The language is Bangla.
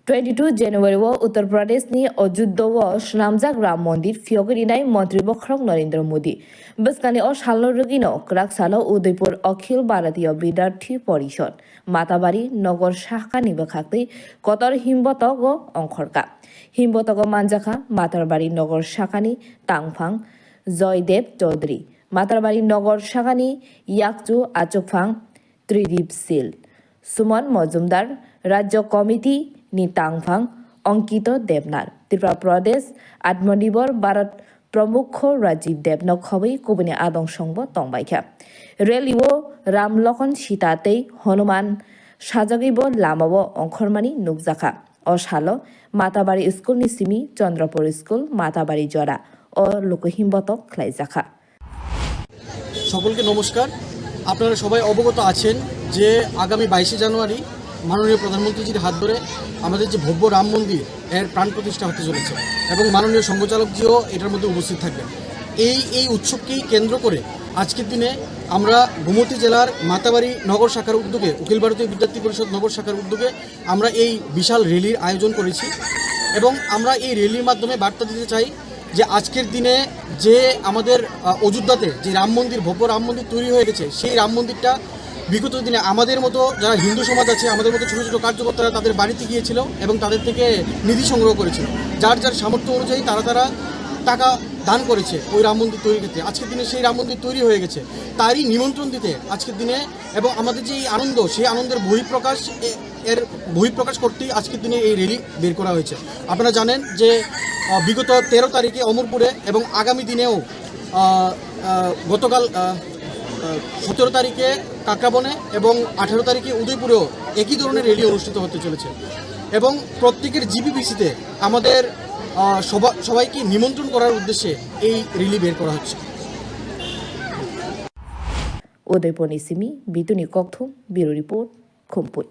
22 January Uttar Pradesh ni Ajuddawa Shnamjak Ram Mandir Fiogirinai Mantri Bokhrok Narendra Modi Beskani o Shalno Rugino Krak Salo Udaipur Akhil Bharatiya Bidarthi Porishod Matabari Nogor Shaka Nibakakti Kotor Himbotogo Onkhorka Himbotogo Manjaka Matarbari Nogor Shakani Tangphang Joydev Chaudhary Matarbari Nogor Shakani Yakju Achokphang Tridip Sil Suman Mojumdar Rajya Committee ni Tangphang অঙ্কিত দেবনার ত্রিপুরা প্রদেশ আত্মনির্ভর ভারত প্রমুখ রাজীব দেবনক হবই কুবনি আদং সংব তংবাইখা রেলিও রামলখন সীতাতেই হনুমান সাজাগিব লামাব অংখরমানি নুকজাখা অশাল মাতাবাড়ি স্কুল নিসিমি চন্দ্রপুর স্কুল মাতাবাড়ি জরা ও লোকহিমবত খ্লাইজাখা। সকলকে নমস্কার। আপনারা সবাই অবগত আছেন যে আগামী 22 জানুয়ারি মাননীয় প্রধানমন্ত্রীজির হাত ধরে আমাদের যে ভব্য রাম মন্দির এর প্রাণ প্রতিষ্ঠা হতে চলেছে এবং মাননীয় সংঘচালকজিও এটার মধ্যে উপস্থিত থাকবেন। এই উৎসবকেই কেন্দ্র করে আজকের দিনে আমরা গোমতী জেলার মাতাবাড়ি নগর শাখার উদ্যোগে অখিল ভারতীয় বিদ্যার্থী পরিষদ নগর শাখার উদ্যোগে আমরা এই বিশাল র্যালির আয়োজন করেছি এবং আমরা এই র্যালির মাধ্যমে বার্তা দিতে চাই যে আজকের দিনে যে আমাদের অযোধ্যাতে যে রাম মন্দির ভব্য রাম মন্দির তৈরি হয়ে গেছে সেই রাম মন্দিরটা বিগত দিনে আমাদের মতো যারা হিন্দু সমাজ আছে আমাদের মতো ছোটো ছোটো কার্যকর্তারা তাদের বাড়িতে গিয়েছিল এবং তাদের থেকে নিধি সংগ্রহ করেছিল, যার যার সামর্থ্য অনুযায়ী তারা টাকা দান করেছে ওই রাম মন্দির তৈরির ক্ষেত্রে। আজকের দিনে সেই রাম মন্দির তৈরি হয়ে গেছে, তারই নিমন্ত্রণ দিতে আজকের দিনে এবং আমাদের যে এই আনন্দ সেই আনন্দের বহিঃপ্রকাশ করতেই আজকের দিনে এই র্যালি বের করা হয়েছে। আপনারা জানেন যে বিগত 13 তারিখে অমরপুরে এবং আগামী দিনেও গতকাল 17 তারিখে কাকরাবনে এবং 18 তারিখে উদয়পুরেও একই ধরনের র্যালি অনুষ্ঠিত হতে চলেছে এবং প্রত্যেকের জিবিপিসিতে আমাদের সবাইকে নিমন্ত্রণ করার উদ্দেশ্যে এই র্যালি বের করা হচ্ছে। উদয়পুর নিসিমি বিতুনি কক্ষ ব্যুরো রিপোর্ট খুমপুই।